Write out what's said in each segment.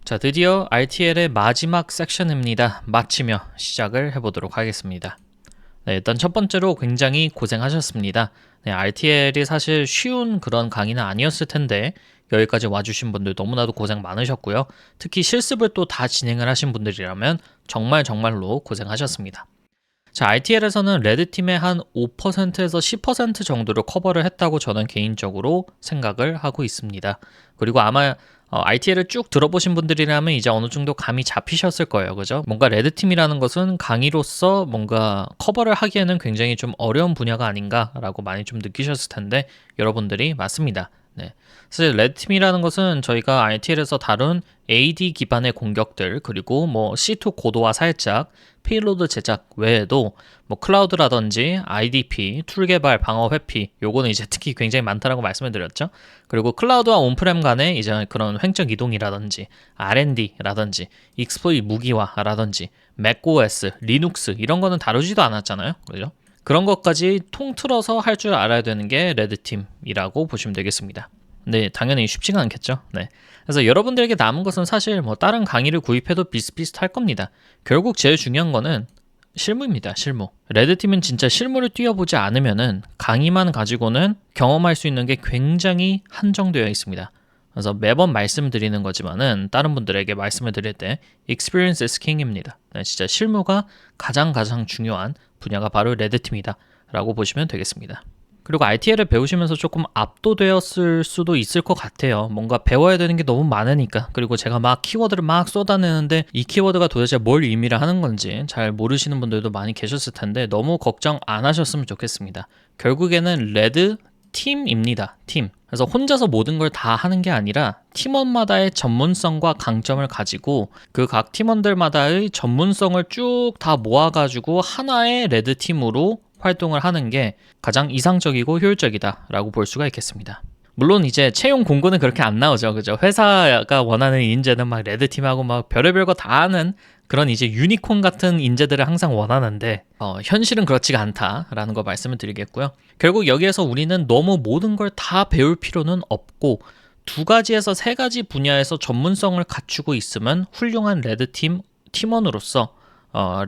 자, 드디어 RTL의 마지막 섹션입니다. 마치며 시작을 해보도록 하겠습니다. 네, 일단 첫 번째로 굉장히 고생하셨습니다. 네, RTL이 사실 쉬운 그런 강의는 아니었을 텐데 여기까지 와주신 분들 너무나도 고생 많으셨고요. 특히 실습을 또 다 진행을 하신 분들이라면 정말로 고생하셨습니다. 자, RTL에서는 레드팀의 한 5%에서 10% 정도를 커버를 했다고 저는 개인적으로 생각을 하고 있습니다. 그리고 아마 RTL을 쭉 들어보신 분들이라면 이제 어느 정도 감이 잡히셨을 거예요. 그죠? 뭔가 레드팀이라는 것은 강의로서 뭔가 커버를 하기에는 굉장히 좀 어려운 분야가 아닌가라고 많이 좀 느끼셨을 텐데 여러분들이 맞습니다. 네. 사실 레드팀이라는 것은 저희가 RTL에서 다룬 AD 기반의 공격들 그리고 뭐 C2 고도화 살짝 페일로드 제작 외에도 뭐 클라우드라든지 IDP, 툴 개발, 방어 회피 요거는 이제 특히 굉장히 많다라고 말씀을 드렸죠. 그리고 클라우드와 온프렘 간의 이제 그런 횡적 이동이라든지 R&D라든지 익스플로이 무기화라든지 macOS, 리눅스 이런 거는 다루지도 않았잖아요. 그죠? 그런 것까지 통틀어서 할 줄 알아야 되는 게 레드팀이라고 보시면 되겠습니다. 네, 당연히 쉽지가 않겠죠. 네. 그래서 여러분들에게 남은 것은 사실 뭐 다른 강의를 구입해도 비슷비슷할 겁니다. 결국 제일 중요한 거는 실무입니다. 실무. 레드팀은 진짜 실무를 뛰어보지 않으면은 강의만 가지고는 경험할 수 있는 게 굉장히 한정되어 있습니다. 그래서 매번 말씀드리는 거지만은 다른 분들에게 말씀을 드릴 때 experience is king입니다. 네, 진짜 실무가 가장 중요한 분야가 바로 레드팀이다 라고 보시면 되겠습니다. 그리고 RTL을 배우시면서 조금 압도되었을 수도 있을 것 같아요. 뭔가 배워야 되는 게 너무 많으니까. 그리고 제가 막 키워드를 막 쏟아내는데 이 키워드가 도대체 뭘 의미를 하는 건지 잘 모르시는 분들도 많이 계셨을 텐데 너무 걱정 안 하셨으면 좋겠습니다. 결국에는 레드 팀입니다. 팀. 그래서 혼자서 모든 걸 다 하는 게 아니라 팀원마다의 전문성과 강점을 가지고 그 각 팀원들마다의 전문성을 쭉 다 모아가지고 하나의 레드 팀으로 활동을 하는 게 가장 이상적이고 효율적이다라고 볼 수가 있겠습니다. 물론 이제 채용 공고는 그렇게 안 나오죠. 그죠? 회사가 원하는 인재는 막 레드팀하고 막 별의별 거 다 하는 그런 이제 유니콘 같은 인재들을 항상 원하는데 현실은 그렇지가 않다라는 거 말씀을 드리겠고요. 결국 여기에서 우리는 너무 모든 걸 다 배울 필요는 없고 두 가지에서 세 가지 분야에서 전문성을 갖추고 있으면 훌륭한 레드팀 팀원으로서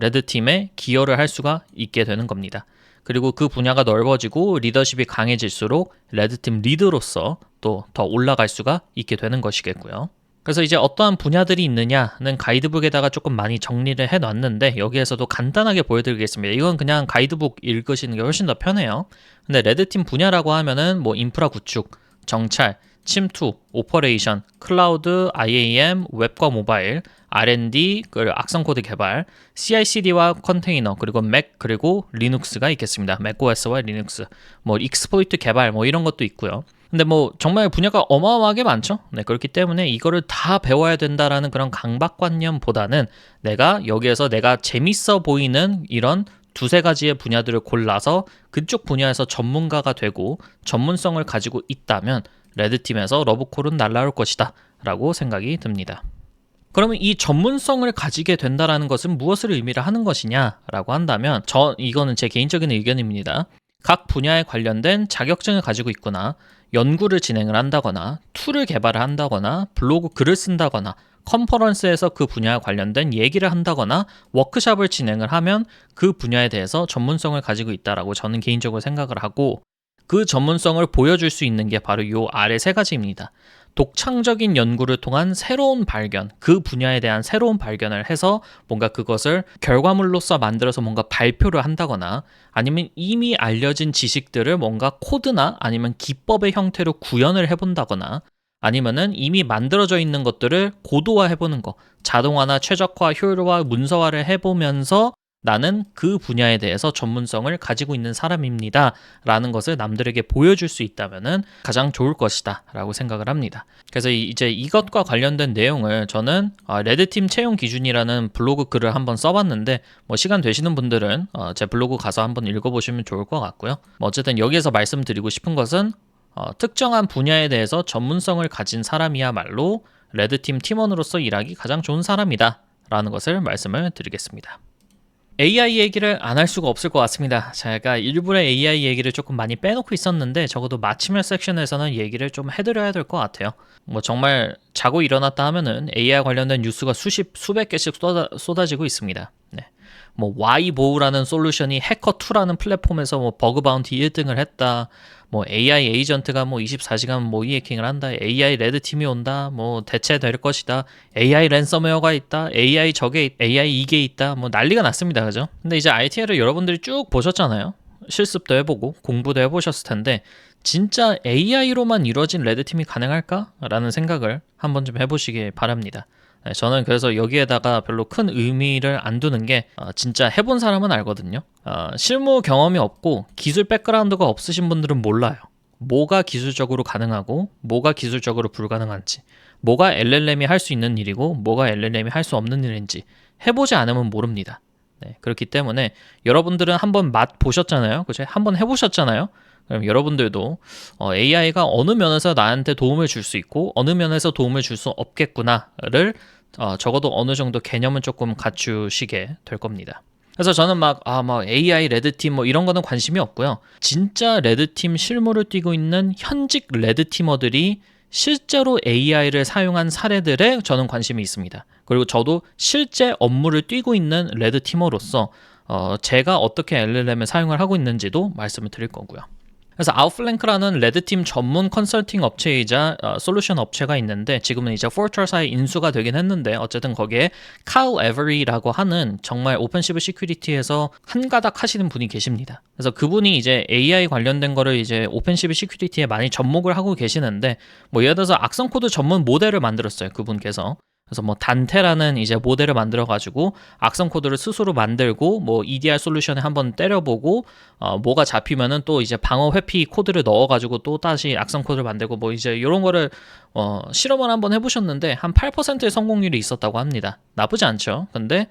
레드팀에 기여를 할 수가 있게 되는 겁니다. 그리고 그 분야가 넓어지고 리더십이 강해질수록 레드팀 리더로서 또 더 올라갈 수가 있게 되는 것이겠고요. 그래서 이제 어떠한 분야들이 있느냐는 가이드북에다가 조금 많이 정리를 해놨는데 여기에서도 간단하게 보여드리겠습니다. 이건 그냥 가이드북 읽으시는 게 훨씬 더 편해요. 근데 레드팀 분야라고 하면은 뭐 인프라 구축, 정찰, 침투, 오퍼레이션, 클라우드, IAM, 웹과 모바일, R&D, 악성 코드 개발, CI/CD와 컨테이너, 그리고 맥 그리고 리눅스가 있겠습니다. macOS와 리눅스, 뭐 익스플로이트 개발 뭐 이런 것도 있고요. 근데 뭐 정말 분야가 어마어마하게 많죠. 네, 그렇기 때문에 이거를 다 배워야 된다라는 그런 강박관념보다는 내가 여기에서 내가 재밌어 보이는 이런 두세 가지의 분야들을 골라서 그쪽 분야에서 전문가가 되고 전문성을 가지고 있다면 레드팀에서 러브콜은 날아올 것이다 라고 생각이 듭니다. 그러면 이 전문성을 가지게 된다는 것은 무엇을 의미를 하는 것이냐라고 한다면 이거는 제 개인적인 의견입니다. 각 분야에 관련된 자격증을 가지고 있거나 연구를 진행을 한다거나 툴을 개발을 한다거나 블로그 글을 쓴다거나 컨퍼런스에서 그 분야에 관련된 얘기를 한다거나 워크숍을 진행을 하면 그 분야에 대해서 전문성을 가지고 있다라고 저는 개인적으로 생각을 하고 그 전문성을 보여줄 수 있는 게 바로 요 아래 세 가지입니다. 독창적인 연구를 통한 새로운 발견, 그 분야에 대한 새로운 발견을 해서 뭔가 그것을 결과물로서 만들어서 뭔가 발표를 한다거나 아니면 이미 알려진 지식들을 뭔가 코드나 아니면 기법의 형태로 구현을 해본다거나 아니면은 이미 만들어져 있는 것들을 고도화해보는 거, 자동화나 최적화, 효율화, 문서화를 해보면서 나는 그 분야에 대해서 전문성을 가지고 있는 사람입니다 라는 것을 남들에게 보여줄 수 있다면 가장 좋을 것이다 라고 생각을 합니다. 그래서 이제 이것과 관련된 내용을 저는 레드팀 채용 기준이라는 블로그 글을 한번 써봤는데 뭐 시간 되시는 분들은 제 블로그 가서 한번 읽어보시면 좋을 것 같고요. 뭐 어쨌든 여기에서 말씀드리고 싶은 것은 특정한 분야에 대해서 전문성을 가진 사람이야말로 레드팀 팀원으로서 일하기 가장 좋은 사람이다 라는 것을 말씀을 드리겠습니다. AI 얘기를 안 할 수가 없을 것 같습니다. 제가 일부러 AI 얘기를 조금 많이 빼놓고 있었는데 적어도 마치며 섹션에서는 얘기를 좀 해드려야 될 것 같아요. 뭐 정말 자고 일어났다 하면은 AI 관련된 뉴스가 수백 개씩 쏟아지고 있습니다. 네. 뭐 Y보우라는 솔루션이 해커2라는 플랫폼에서 뭐 버그 바운티 1등을 했다. 뭐 AI 에이전트가 뭐 24시간 모의 해킹을 한다. AI 레드팀이 온다. 뭐 대체될 것이다. AI 랜섬웨어가 있다. AI 이게 있다. 뭐 난리가 났습니다. 그죠? 근데 이제 RTL을 여러분들이 쭉 보셨잖아요. 실습도 해보고 공부도 해보셨을 텐데 진짜 AI로만 이루어진 레드팀이 가능할까? 라는 생각을 한번 좀 해보시길 바랍니다. 네, 저는 그래서 여기에다가 별로 큰 의미를 안 두는 게 진짜 해본 사람은 알거든요. 실무 경험이 없고 기술 백그라운드가 없으신 분들은 몰라요. 뭐가 기술적으로 가능하고 뭐가 기술적으로 불가능한지, 뭐가 LLM이 할 수 있는 일이고 뭐가 LLM이 할 수 없는 일인지 해보지 않으면 모릅니다. 네, 그렇기 때문에 여러분들은 한번 맛 보셨잖아요. 그죠? 한번 해보셨잖아요. 그럼 여러분들도 AI가 어느 면에서 나한테 도움을 줄 수 있고 어느 면에서 도움을 줄 수 없겠구나를 적어도 어느 정도 개념은 조금 갖추시게 될 겁니다. 그래서 저는 막 AI 레드팀 뭐 이런 거는 관심이 없고요. 진짜 레드팀 실무를 뛰고 있는 현직 레드티머들이 실제로 AI를 사용한 사례들에 저는 관심이 있습니다. 그리고 저도 실제 업무를 뛰고 있는 레드티머로서 제가 어떻게 LLM을 사용을 하고 있는지도 말씀을 드릴 거고요. 그래서 아웃플랭크라는 레드팀 전문 컨설팅 업체이자 솔루션 업체가 있는데 지금은 이제 포트러스에 인수가 되긴 했는데 어쨌든 거기에 칼 에버리라고 하는 정말 오펜시브 시큐리티에서 한가닥 하시는 분이 계십니다. 그래서 그분이 이제 AI 관련된 거를 이제 오펜시브 시큐리티에 많이 접목을 하고 계시는데 뭐 예를 들어서 악성 코드 전문 모델을 만들었어요. 그분께서. 그래서 뭐 단테라는 이제 모델을 만들어 가지고 악성 코드를 스스로 만들고 뭐 EDR 솔루션에 한번 때려보고 뭐가 잡히면은 또 이제 방어 회피 코드를 넣어 가지고 또 다시 악성 코드를 만들고 뭐 이제 이런 거를 실험을 한번 해보셨는데 한 8%의 성공률이 있었다고 합니다. 나쁘지 않죠. 근데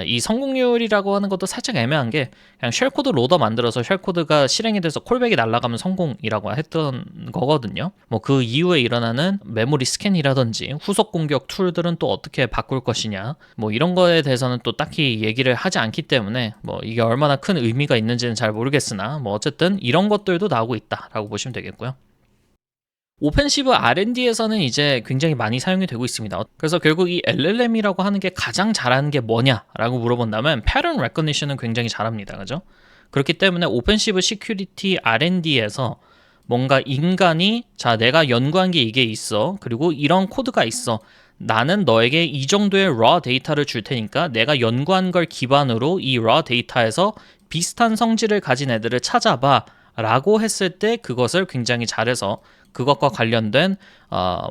이 성공률이라고 하는 것도 살짝 애매한 게 그냥 쉘코드 로더 만들어서 쉘코드가 실행이 돼서 콜백이 날아가면 성공이라고 했던 거거든요. 뭐 그 이후에 일어나는 메모리 스캔이라든지 후속 공격 툴들은 또 어떻게 바꿀 것이냐 뭐 이런 거에 대해서는 또 딱히 얘기를 하지 않기 때문에 뭐 이게 얼마나 큰 의미가 있는지는 잘 모르겠으나 뭐 어쨌든 이런 것들도 나오고 있다라고 보시면 되겠고요. 오펜시브 R&D에서는 이제 굉장히 많이 사용이 되고 있습니다. 그래서 결국 이 LLM이라고 하는 게 가장 잘하는 게 뭐냐라고 물어본다면 패턴 레커니션은 굉장히 잘합니다. 그죠? 그렇기 때문에 오펜시브 시큐리티 R&D에서 뭔가 인간이 자 내가 연구한 게 이게 있어. 그리고 이런 코드가 있어. 나는 너에게 이 정도의 raw 데이터를 줄 테니까 내가 연구한 걸 기반으로 이 raw 데이터에서 비슷한 성질을 가진 애들을 찾아봐 라고 했을 때 그것을 굉장히 잘해서 그것과 관련된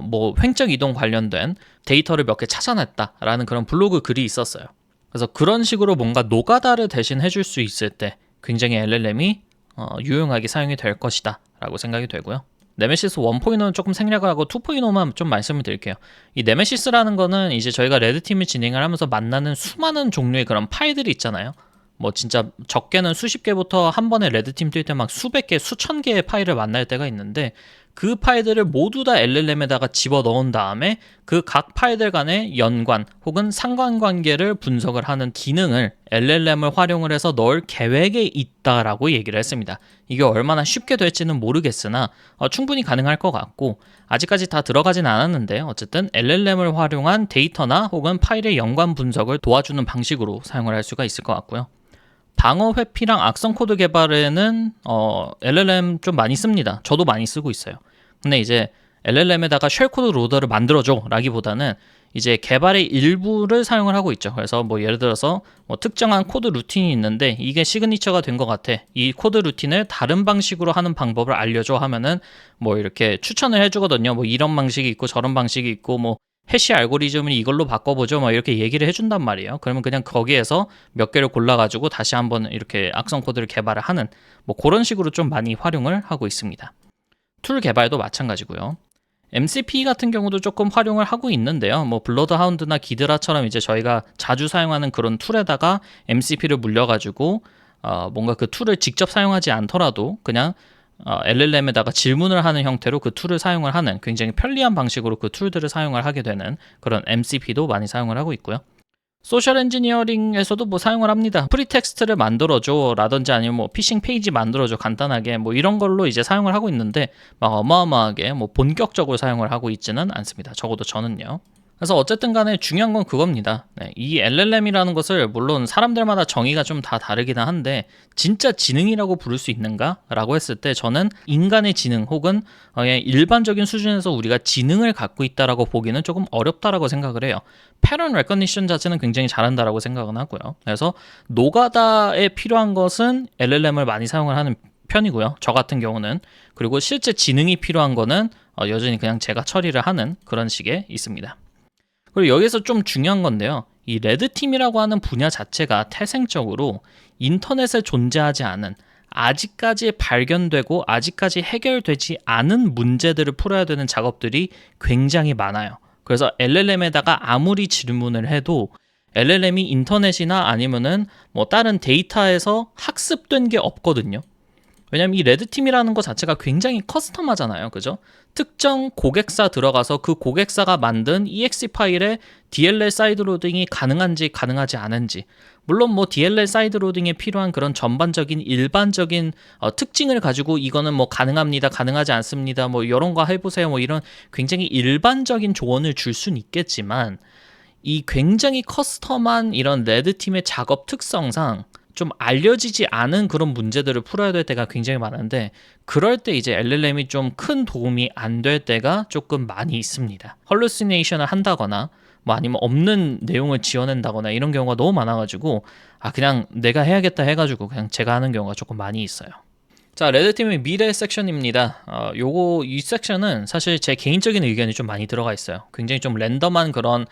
뭐 횡적 이동 관련된 데이터를 몇 개 찾아냈다라는 그런 블로그 글이 있었어요. 그래서 그런 식으로 뭔가 노가다를 대신 해줄 수 있을 때 굉장히 LLM이 유용하게 사용이 될 것이다 라고 생각이 되고요. 네메시스 1.0는 조금 생략을 하고 2.0만 좀 말씀을 드릴게요. 이 네메시스라는 거는 이제 저희가 레드팀을 진행을 하면서 만나는 수많은 종류의 그런 파일들이 있잖아요. 뭐 진짜 적게는 수십 개부터 한 번에 레드팀 뛸 때 막 수백 개, 수천 개의 파일을 만날 때가 있는데 그 파일들을 모두 다 LLM에다가 집어넣은 다음에 그 각 파일들 간의 연관 혹은 상관관계를 분석을 하는 기능을 LLM을 활용을 해서 넣을 계획에 있다라고 얘기를 했습니다. 이게 얼마나 쉽게 될지는 모르겠으나 충분히 가능할 것 같고 아직까지 다 들어가진 않았는데 어쨌든 LLM을 활용한 데이터나 혹은 파일의 연관 분석을 도와주는 방식으로 사용을 할 수가 있을 것 같고요. 방어 회피랑 악성 코드 개발에는 LLM 좀 많이 씁니다. 저도 많이 쓰고 있어요. 근데 이제 LLM에다가 쉘코드 로더를 만들어줘 라기보다는 이제 개발의 일부를 사용을 하고 있죠. 그래서 뭐 예를 들어서 뭐 특정한 코드 루틴이 있는데 이게 시그니처가 된 것 같아. 이 코드 루틴을 다른 방식으로 하는 방법을 알려줘 하면은 뭐 이렇게 추천을 해주거든요. 뭐 이런 방식이 있고 저런 방식이 있고 뭐 해시 알고리즘을 이걸로 바꿔보죠. 뭐 이렇게 얘기를 해준단 말이에요. 그러면 그냥 거기에서 몇 개를 골라가지고 다시 한번 이렇게 악성 코드를 개발을 하는 뭐 그런 식으로 좀 많이 활용을 하고 있습니다. 툴 개발도 마찬가지고요. MCP 같은 경우도 조금 활용을 하고 있는데요. 뭐 블러드하운드나 기드라처럼 이제 저희가 자주 사용하는 그런 툴에다가 MCP를 물려가지고 뭔가 그 툴을 직접 사용하지 않더라도 그냥 LLM에다가 질문을 하는 형태로 그 툴을 사용을 하는 굉장히 편리한 방식으로 그 툴들을 사용을 하게 되는 그런 MCP도 많이 사용을 하고 있고요. 소셜 엔지니어링에서도 뭐 사용을 합니다. 프리텍스트를 만들어줘 라든지 아니면 뭐 피싱 페이지 만들어줘 간단하게 뭐 이런 걸로 이제 사용을 하고 있는데 막 어마어마하게 뭐 본격적으로 사용을 하고 있지는 않습니다. 적어도 저는요. 그래서 어쨌든 간에 중요한 건 그겁니다. 네, 이 LLM이라는 것을 물론 사람들마다 정의가 좀 다 다르긴 한데 진짜 지능이라고 부를 수 있는가? 라고 했을 때 저는 인간의 지능 혹은 일반적인 수준에서 우리가 지능을 갖고 있다라고 보기는 조금 어렵다라고 생각을 해요. 패런 레커니션 자체는 굉장히 잘한다라고 생각은 하고요. 그래서 노가다에 필요한 것은 LLM을 많이 사용을 하는 편이고요. 저 같은 경우는. 그리고 실제 지능이 필요한 거는 여전히 그냥 제가 처리를 하는 그런 식에 있습니다. 그리고 여기서 좀 중요한 건데요. 이 레드팀이라고 하는 분야 자체가 태생적으로 인터넷에 존재하지 않은 아직까지 발견되고 아직까지 해결되지 않은 문제들을 풀어야 되는 작업들이 굉장히 많아요. 그래서 LLM에다가 아무리 질문을 해도 LLM이 인터넷이나 아니면은 뭐 다른 데이터에서 학습된 게 없거든요. 왜냐면 이 레드팀이라는 것 자체가 굉장히 커스텀하잖아요. 그죠? 특정 고객사 들어가서 그 고객사가 만든 exe 파일에 DLL 사이드로딩이 가능한지 가능하지 않은지, 물론 뭐 DLL 사이드로딩에 필요한 그런 전반적인 일반적인 특징을 가지고 이거는 뭐 가능합니다, 가능하지 않습니다, 뭐 이런 거 해보세요, 뭐 이런 굉장히 일반적인 조언을 줄 수는 있겠지만 이 굉장히 커스텀한 이런 레드팀의 작업 특성상 좀 알려지지 않은 그런 문제들을 풀어야 될 때가 굉장히 많은데, 그럴 때 이제 LLM이 좀 큰 도움이 안 될 때가 조금 많이 있습니다. 헐루시네이션을 한다거나 뭐 아니면 없는 내용을 지어낸다거나 이런 경우가 너무 많아가지고 그냥 내가 해야겠다 해가지고 그냥 제가 하는 경우가 조금 많이 있어요. 자, 레드팀의 미래 섹션입니다. 이 섹션은 사실 제 개인적인 의견이 좀 많이 들어가 있어요. 굉장히 좀 랜덤한 그런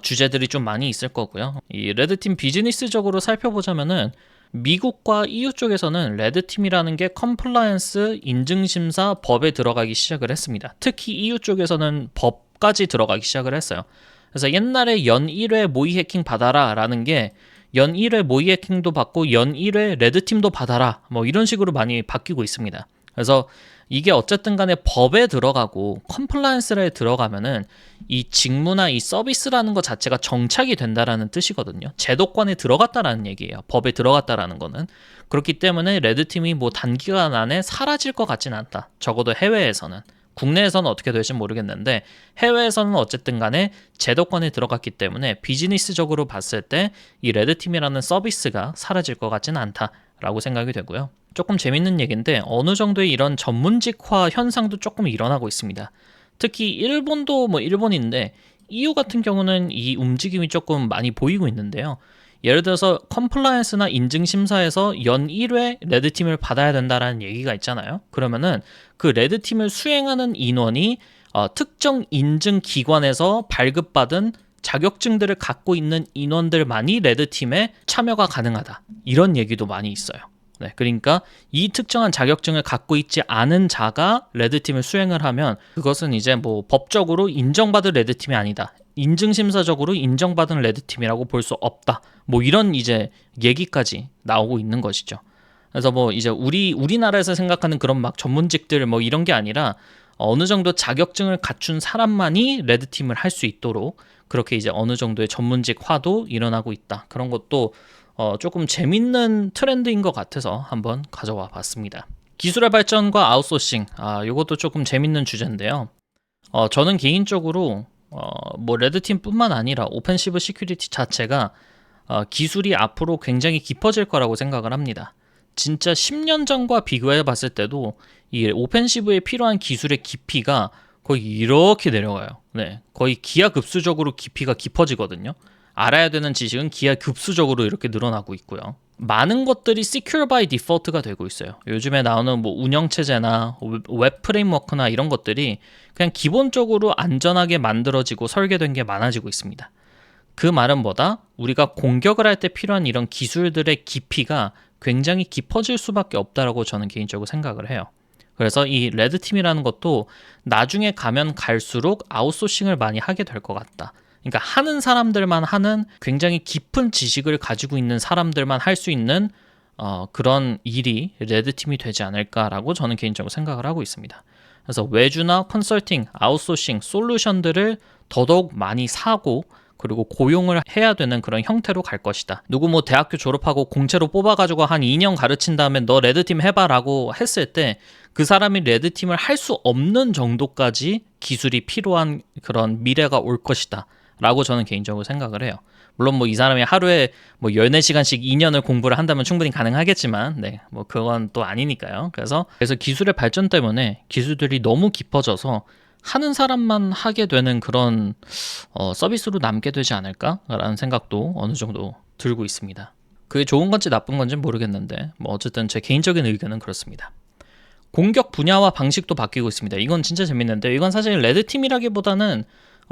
주제들이 좀 많이 있을 거고요. 이 레드팀 비즈니스적으로 살펴보자면은 미국과 EU 쪽에서는 레드팀이라는 게 컴플라이언스, 인증심사, 법에 들어가기 시작을 했습니다. 특히 EU 쪽에서는 법까지 들어가기 시작을 했어요. 그래서 옛날에 연 1회 모의 해킹 받아라 라는 게 연 1회 모의 해킹도 받고 연 1회 레드팀도 받아라, 뭐 이런 식으로 많이 바뀌고 있습니다. 그래서 이게 어쨌든 간에 법에 들어가고 컴플라이언스에 들어가면은 이 직무나 이 서비스라는 것 자체가 정착이 된다라는 뜻이거든요. 제도권에 들어갔다라는 얘기예요. 법에 들어갔다라는 거는. 그렇기 때문에 레드팀이 뭐 단기간 안에 사라질 것 같지는 않다. 적어도 해외에서는. 국내에서는 어떻게 될지 모르겠는데 해외에서는 어쨌든 간에 제도권에 들어갔기 때문에 비즈니스적으로 봤을 때 이 레드팀이라는 서비스가 사라질 것 같지는 않다라고 생각이 되고요. 조금 재밌는 얘기인데 어느 정도의 이런 전문직화 현상도 조금 일어나고 있습니다. 특히 일본도 뭐 일본인데 EU 같은 경우는 이 움직임이 조금 많이 보이고 있는데요. 예를 들어서 컴플라이언스나 인증심사에서 연 1회 레드팀을 받아야 된다라는 얘기가 있잖아요. 그러면은 그 레드팀을 수행하는 인원이 특정 인증기관에서 발급받은 자격증들을 갖고 있는 인원들만이 레드팀에 참여가 가능하다. 이런 얘기도 많이 있어요. 네, 그러니까 이 특정한 자격증을 갖고 있지 않은 자가 레드팀을 수행을 하면 그것은 이제 뭐 법적으로 인정받을 레드팀이 아니다. 인증심사적으로 인정받은 레드팀이라고 볼 수 없다. 뭐 이런 이제 얘기까지 나오고 있는 것이죠. 그래서 뭐 이제 우리나라에서 생각하는 그런 막 전문직들 뭐 이런 게 아니라 어느 정도 자격증을 갖춘 사람만이 레드팀을 할 수 있도록 그렇게 이제 어느 정도의 전문직화도 일어나고 있다. 그런 것도 조금 재밌는 트렌드인 것 같아서 한번 가져와 봤습니다. 기술의 발전과 아웃소싱, 이것도 조금 재밌는 주제인데요. 저는 개인적으로 뭐 레드팀뿐만 아니라 오펜시브 시큐리티 자체가 기술이 앞으로 굉장히 깊어질 거라고 생각을 합니다. 진짜 10년 전과 비교해 봤을 때도 이 오펜시브에 필요한 기술의 깊이가 거의 이렇게 내려가요. 네, 거의 기하급수적으로 깊이가 깊어지거든요. 알아야 되는 지식은 기하급수적으로 이렇게 늘어나고 있고요. 많은 것들이 secure by default가 되고 있어요. 요즘에 나오는 뭐 운영체제나 웹 프레임워크나 이런 것들이 그냥 기본적으로 안전하게 만들어지고 설계된 게 많아지고 있습니다. 그 말은 뭐다? 우리가 공격을 할 때 필요한 이런 기술들의 깊이가 굉장히 깊어질 수밖에 없다라고 저는 개인적으로 생각을 해요. 그래서 이 레드팀이라는 것도 나중에 가면 갈수록 아웃소싱을 많이 하게 될 것 같다. 그러니까 하는 사람들만 하는 굉장히 깊은 지식을 가지고 있는 사람들만 할 수 있는 그런 일이 레드팀이 되지 않을까라고 저는 개인적으로 생각을 하고 있습니다. 그래서 외주나 컨설팅, 아웃소싱, 솔루션들을 더더욱 많이 사고 그리고 고용을 해야 되는 그런 형태로 갈 것이다. 누구 뭐 대학교 졸업하고 공채로 뽑아가지고 한 2년 가르친 다음에 너 레드팀 해봐라고 했을 때 그 사람이 레드팀을 할 수 없는 정도까지 기술이 필요한 그런 미래가 올 것이다 라고 저는 개인적으로 생각을 해요. 물론 뭐 이 사람이 하루에 뭐 14시간씩 2년을 공부를 한다면 충분히 가능하겠지만 네, 뭐 그건 또 아니니까요. 그래서 기술의 발전 때문에 기술들이 너무 깊어져서 하는 사람만 하게 되는 그런 서비스로 남게 되지 않을까라는 생각도 어느 정도 들고 있습니다. 그게 좋은 건지 나쁜 건지 모르겠는데 뭐 어쨌든 제 개인적인 의견은 그렇습니다. 공격 분야와 방식도 바뀌고 있습니다. 이건 진짜 재밌는데 이건 사실 레드팀이라기보다는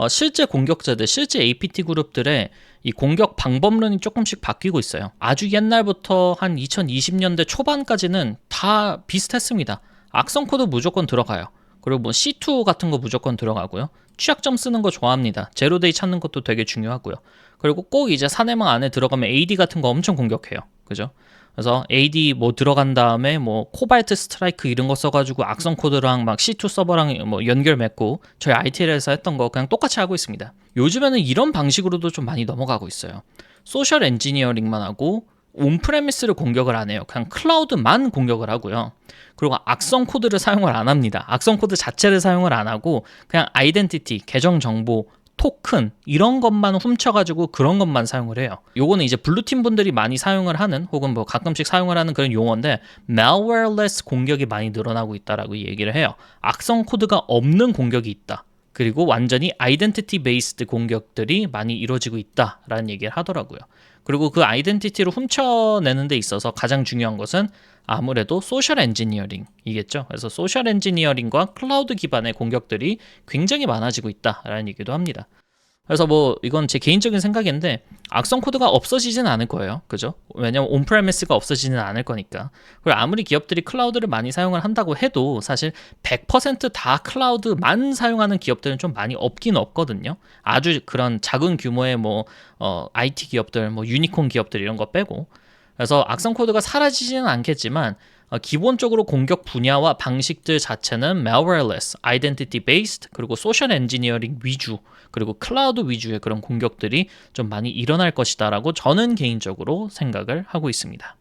실제 공격자들, 실제 APT 그룹들의 이 공격 방법론이 조금씩 바뀌고 있어요. 아주 옛날부터 한 2020년대 초반까지는 다 비슷했습니다. 악성 코드 무조건 들어가요. 그리고 뭐 C2 같은 거 무조건 들어가고요. 취약점 쓰는 거 좋아합니다. 제로데이 찾는 것도 되게 중요하고요. 그리고 꼭 이제 사내망 안에 들어가면 AD 같은 거 엄청 공격해요. 그죠? 그래서 AD 뭐 들어간 다음에 뭐 코발트 스트라이크 이런 거 써가지고 악성 코드랑 막 C2 서버랑 뭐 연결 맺고 저희 ITL에서 했던 거 그냥 똑같이 하고 있습니다. 요즘에는 이런 방식으로도 좀 많이 넘어가고 있어요. 소셜 엔지니어링만 하고 온프레미스를 공격을 안 해요. 그냥 클라우드만 공격을 하고요. 그리고 악성 코드를 사용을 안 합니다. 악성 코드 자체를 사용을 안 하고 그냥 아이덴티티, 계정 정보, 토큰 이런 것만 훔쳐가지고 그런 것만 사용을 해요. 요거는 이제 블루팀 분들이 많이 사용을 하는 혹은 뭐 가끔씩 사용을 하는 그런 용어인데 malwareless 공격이 많이 늘어나고 있다라고 얘기를 해요. 악성 코드가 없는 공격이 있다. 그리고 완전히 아이덴티티 베이스드 공격들이 많이 이루어지고 있다라는 얘기를 하더라고요. 그리고 그 아이덴티티를 훔쳐내는 데 있어서 가장 중요한 것은 아무래도 소셜 엔지니어링이겠죠. 그래서 소셜 엔지니어링과 클라우드 기반의 공격들이 굉장히 많아지고 있다라는 얘기도 합니다. 그래서 뭐 이건 제 개인적인 생각인데 악성 코드가 없어지진 않을 거예요. 그죠? 왜냐면 온프레미스가 없어지진 않을 거니까. 그리고 아무리 기업들이 클라우드를 많이 사용을 한다고 해도 사실 100%다 클라우드만 사용하는 기업들은 좀 많이 없긴 없거든요. 아주 그런 작은 규모의 뭐 IT 기업들, 뭐 유니콘 기업들 이런 거 빼고. 그래서 악성 코드가 사라지지는 않겠지만 기본적으로 공격 분야와 방식들 자체는 malwareless, identity based, 그리고 social engineering 위주, 그리고 클라우드 위주의 그런 공격들이 좀 많이 일어날 것이다라고 저는 개인적으로 생각을 하고 있습니다.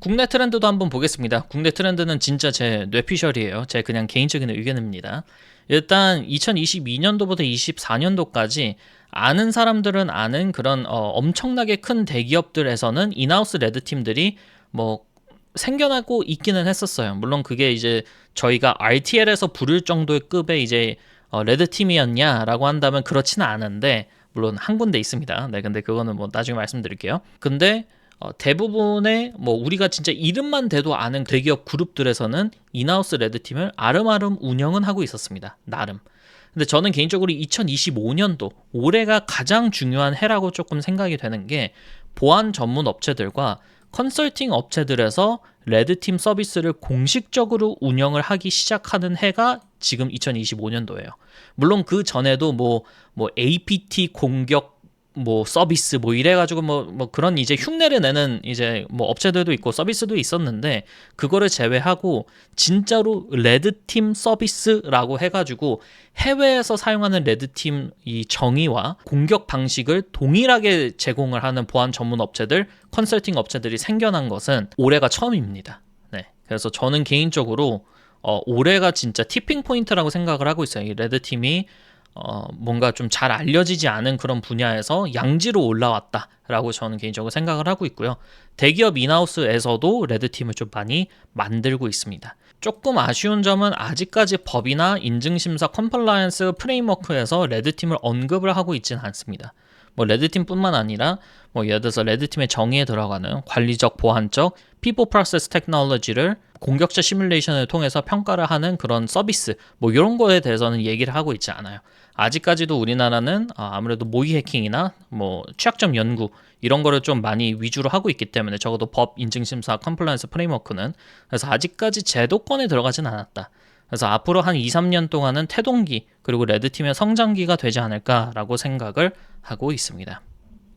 국내 트렌드도 한번 보겠습니다. 국내 트렌드는 진짜 제 뇌피셜이에요. 제 그냥 개인적인 의견입니다. 일단 2022년도부터 24년도까지 아는 사람들은 아는 그런 엄청나게 큰 대기업들에서는 인하우스 레드팀들이 뭐 생겨나고 있기는 했었어요. 물론 그게 이제 저희가 RTL에서 부를 정도의 급의 이제 레드팀이었냐라고 한다면 그렇지는 않은데 물론 한 군데 있습니다. 네, 근데 그거는 뭐 나중에 말씀드릴게요. 근데 대부분의 뭐 우리가 진짜 이름만 대도 아는 대기업 그룹들에서는 인하우스 레드팀을 아름아름 운영은 하고 있었습니다. 나름. 근데 저는 개인적으로 2025년도 올해가 가장 중요한 해라고 조금 생각이 되는 게 보안 전문 업체들과 컨설팅 업체들에서 레드팀 서비스를 공식적으로 운영을 하기 시작하는 해가 지금 2025년도예요. 물론 그 전에도 뭐 APT 공격 뭐 서비스 뭐 이래가지고 뭐 그런 이제 흉내를 내는 이제 뭐 업체들도 있고 서비스도 있었는데 그거를 제외하고 진짜로 레드팀 서비스라고 해가지고 해외에서 사용하는 레드팀 이 정의와 공격 방식을 동일하게 제공을 하는 보안 전문 업체들, 컨설팅 업체들이 생겨난 것은 올해가 처음입니다. 네, 그래서 저는 개인적으로 올해가 진짜 티핑 포인트라고 생각을 하고 있어요. 이 레드팀이 뭔가 좀 잘 알려지지 않은 그런 분야에서 양지로 올라왔다라고 저는 개인적으로 생각을 하고 있고요. 대기업 인하우스에서도 레드팀을 좀 많이 만들고 있습니다. 조금 아쉬운 점은 아직까지 법이나 인증심사 컴플라이언스 프레임워크에서 레드팀을 언급을 하고 있지는 않습니다. 뭐 레드팀뿐만 아니라 뭐 예를 들어서 레드팀의 정의에 들어가는 관리적, 보안적, people process technology를 공격자 시뮬레이션을 통해서 평가를 하는 그런 서비스 뭐 이런 거에 대해서는 얘기를 하고 있지 않아요. 아직까지도 우리나라는 아무래도 모의 해킹이나 뭐 취약점 연구 이런 거를 좀 많이 위주로 하고 있기 때문에 적어도 법, 인증심사, 컴플라이언스 프레임워크는 그래서 아직까지 제도권에 들어가진 않았다. 그래서 앞으로 한 2, 3년 동안은 태동기 그리고 레드팀의 성장기가 되지 않을까라고 생각을 하고 있습니다.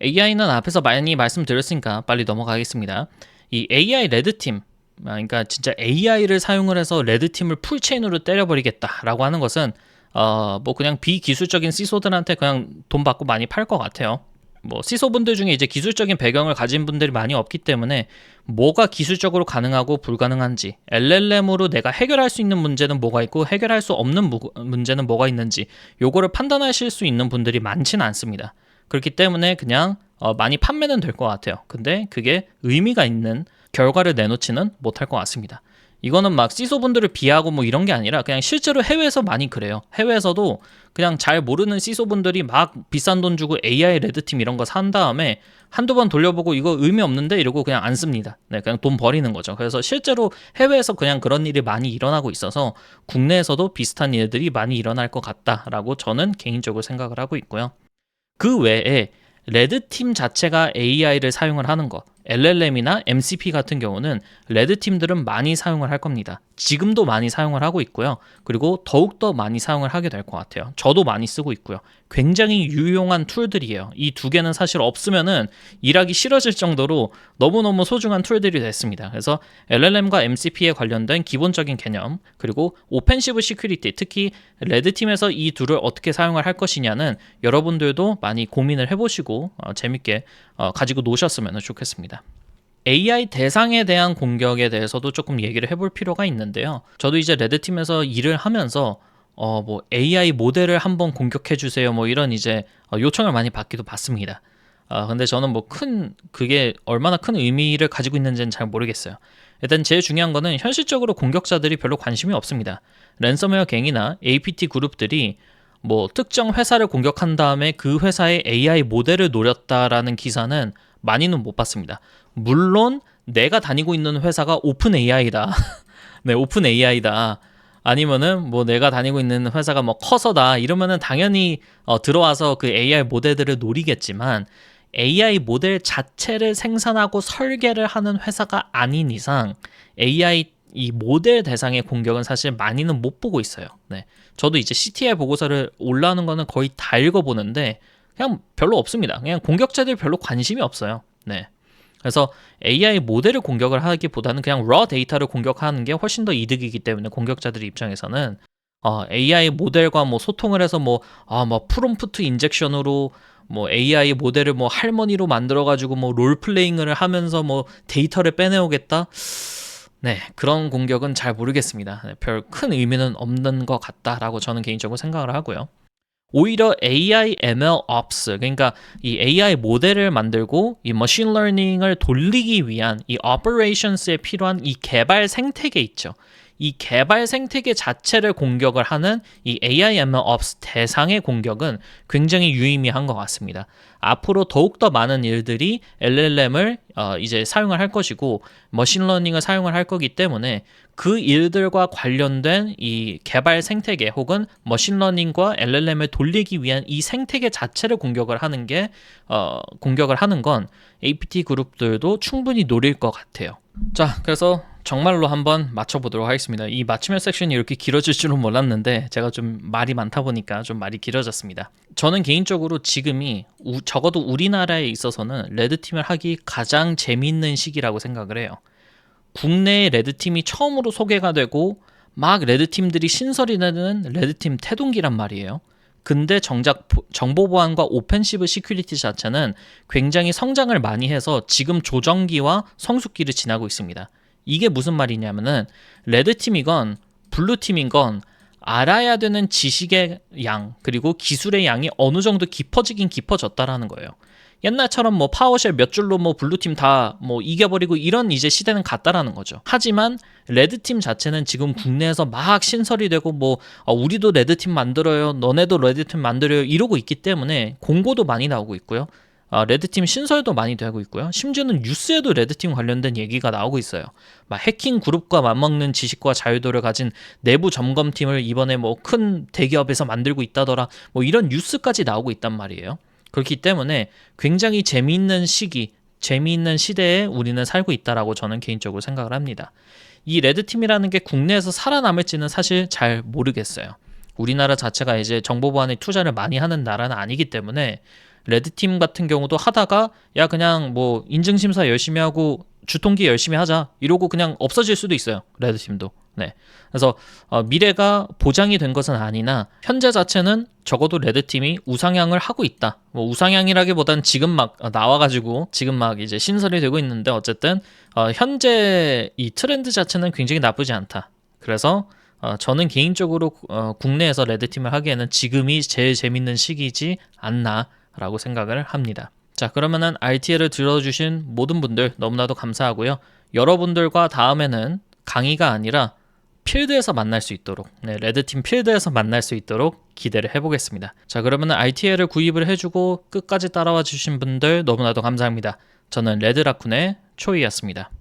AI는 앞에서 많이 말씀드렸으니까 빨리 넘어가겠습니다. 이 AI 레드팀 그러니까 진짜 AI를 사용을 해서 레드팀을 풀체인으로 때려버리겠다라고 하는 것은 뭐 그냥 비기술적인 시소들한테 그냥 돈 받고 많이 팔 것 같아요. 뭐 시소 분들 중에 이제 기술적인 배경을 가진 분들이 많이 없기 때문에 뭐가 기술적으로 가능하고 불가능한지, LLM으로 내가 해결할 수 있는 문제는 뭐가 있고 해결할 수 없는 문제는 뭐가 있는지 요거를 판단하실 수 있는 분들이 많지는 않습니다. 그렇기 때문에 그냥 많이 판매는 될 것 같아요. 근데 그게 의미가 있는 결과를 내놓지는 못할 것 같습니다. 이거는 막 시소분들을 비하고 뭐 이런 게 아니라 그냥 실제로 해외에서 많이 그래요. 해외에서도 그냥 잘 모르는 시소분들이 막 비싼 돈 주고 AI 레드팀 이런 거 산 다음에 한두 번 돌려보고 이거 의미 없는데 이러고 그냥 안 씁니다. 네, 그냥 돈 버리는 거죠. 그래서 실제로 해외에서 그냥 그런 일이 많이 일어나고 있어서 국내에서도 비슷한 일들이 많이 일어날 것 같다라고 저는 개인적으로 생각을 하고 있고요. 그 외에 레드팀 자체가 AI를 사용을 하는 것, LLM이나 MCP 같은 경우는 레드팀들은 많이 사용을 할 겁니다. 지금도 많이 사용을 하고 있고요. 그리고 더욱더 많이 사용을 하게 될 것 같아요. 저도 많이 쓰고 있고요. 굉장히 유용한 툴들이에요. 이 두 개는 사실 없으면은 일하기 싫어질 정도로 너무너무 소중한 툴들이 됐습니다. 그래서 LLM과 MCP에 관련된 기본적인 개념, 그리고 오펜시브 시큐리티, 특히 레드팀에서 이 둘을 어떻게 사용을 할 것이냐는 여러분들도 많이 고민을 해보시고 재밌게 가지고 노셨으면 좋겠습니다. AI 대상에 대한 공격에 대해서도 조금 얘기를 해볼 필요가 있는데요. 저도 이제 레드팀에서 일을 하면서 뭐 AI 모델을 한번 공격해 주세요 뭐 이런 이제 요청을 많이 받기도 받습니다. 근데 저는 뭐 그게 얼마나 큰 의미를 가지고 있는지는 잘 모르겠어요. 일단 제일 중요한 거는 현실적으로 공격자들이 별로 관심이 없습니다. 랜섬웨어 갱이나 APT 그룹들이 뭐 특정 회사를 공격한 다음에 그 회사의 AI 모델을 노렸다라는 기사는 많이는 못 봤습니다. 물론 내가 다니고 있는 회사가 오픈 AI다. 네, 오픈 AI다. 아니면은 뭐 내가 다니고 있는 회사가 뭐 커서다 이러면은 당연히 들어와서 그 AI 모델들을 노리겠지만 AI 모델 자체를 생산하고 설계를 하는 회사가 아닌 이상 AI 이 모델 대상의 공격은 사실 많이는 못 보고 있어요. 네. 저도 이제 CTI 보고서를 올라오는 거는 거의 다 읽어보는데 그냥 별로 없습니다. 그냥 공격자들 별로 관심이 없어요. 네. 그래서 AI 모델을 공격을 하기보다는 그냥 raw 데이터를 공격하는 게 훨씬 더 이득이기 때문에 공격자들 입장에서는 AI 모델과 뭐 소통을 해서 뭐 프롬프트 인젝션으로 뭐 AI 모델을 뭐 할머니로 만들어가지고 뭐 롤플레잉을 하면서 뭐 데이터를 빼내오겠다. 네, 그런 공격은 잘 모르겠습니다. 네, 별 큰 의미는 없는 것 같다라고 저는 개인적으로 생각을 하고요. 오히려 AI ML Ops, 그러니까 이 AI 모델을 만들고 이 머신 러닝을 돌리기 위한 이 operations에 필요한 이 개발 생태계 있죠. 이 개발 생태계 자체를 공격을 하는 이 AI ML Ops 대상의 공격은 굉장히 유의미한 것 같습니다. 앞으로 더욱더 많은 일들이 LLM을 이제 사용을 할 것이고 머신러닝을 사용을 할 거기 때문에 그 일들과 관련된 이 개발 생태계 혹은 머신러닝과 LLM을 돌리기 위한 이 생태계 자체를 공격을 하는 건 APT 그룹들도 충분히 노릴 것 같아요. 자, 그래서 정말로 한번 맞춰보도록 하겠습니다. 이 맞추면 섹션이 이렇게 길어질 줄은 몰랐는데 제가 좀 말이 많다 보니까 좀 말이 길어졌습니다. 저는 개인적으로 지금이 적어도 우리나라에 있어서는 레드팀을 하기 가장 재미있는 시기라고 생각을 해요. 국내에 레드팀이 처음으로 소개가 되고 막 레드팀들이 신설이 되는 레드팀 태동기란 말이에요. 근데 정작 정보 보안과 오펜시브 시큐리티 자체는 굉장히 성장을 많이 해서 지금 조정기와 성숙기를 지나고 있습니다. 이게 무슨 말이냐면은 레드팀이건 블루팀이건 알아야 되는 지식의 양 그리고 기술의 양이 어느 정도 깊어지긴 깊어졌다라는 거예요. 옛날처럼 뭐 파워쉘 몇 줄로 뭐 블루팀 다 뭐 이겨버리고 이런 이제 시대는 갔다라는 거죠. 하지만 레드팀 자체는 지금 국내에서 막 신설이 되고 뭐 우리도 레드팀 만들어요, 너네도 레드팀 만들어요 이러고 있기 때문에 공고도 많이 나오고 있고요. 레드팀 신설도 많이 되고 있고요. 심지어는 뉴스에도 레드팀 관련된 얘기가 나오고 있어요. 막 해킹 그룹과 맞먹는 지식과 자유도를 가진 내부 점검팀을 이번에 뭐 큰 대기업에서 만들고 있다더라. 뭐 이런 뉴스까지 나오고 있단 말이에요. 그렇기 때문에 굉장히 재미있는 시기, 재미있는 시대에 우리는 살고 있다라고 저는 개인적으로 생각을 합니다. 이 레드팀이라는 게 국내에서 살아남을지는 사실 잘 모르겠어요. 우리나라 자체가 이제 정보 보안에 투자를 많이 하는 나라는 아니기 때문에 레드팀 같은 경우도 하다가 야 그냥 뭐 인증심사 열심히 하고 주통기 열심히 하자 이러고 그냥 없어질 수도 있어요. 레드팀도. 네. 그래서 미래가 보장이 된 것은 아니나 현재 자체는 적어도 레드팀이 우상향을 하고 있다. 뭐 우상향이라기보단 지금 막 나와가지고 지금 막 이제 신설이 되고 있는데 어쨌든 현재 이 트렌드 자체는 굉장히 나쁘지 않다. 그래서 저는 개인적으로 국내에서 레드팀을 하기에는 지금이 제일 재밌는 시기이지 않나라고 생각을 합니다. 자, 그러면은 RTL을 들어주신 모든 분들 너무나도 감사하고요. 여러분들과 다음에는 강의가 아니라 필드에서 만날 수 있도록, 네, 레드팀 필드에서 만날 수 있도록 기대를 해보겠습니다. 자, 그러면은 RTL을 구입을 해주고 끝까지 따라와 주신 분들 너무나도 감사합니다. 저는 레드라쿤의 초이였습니다.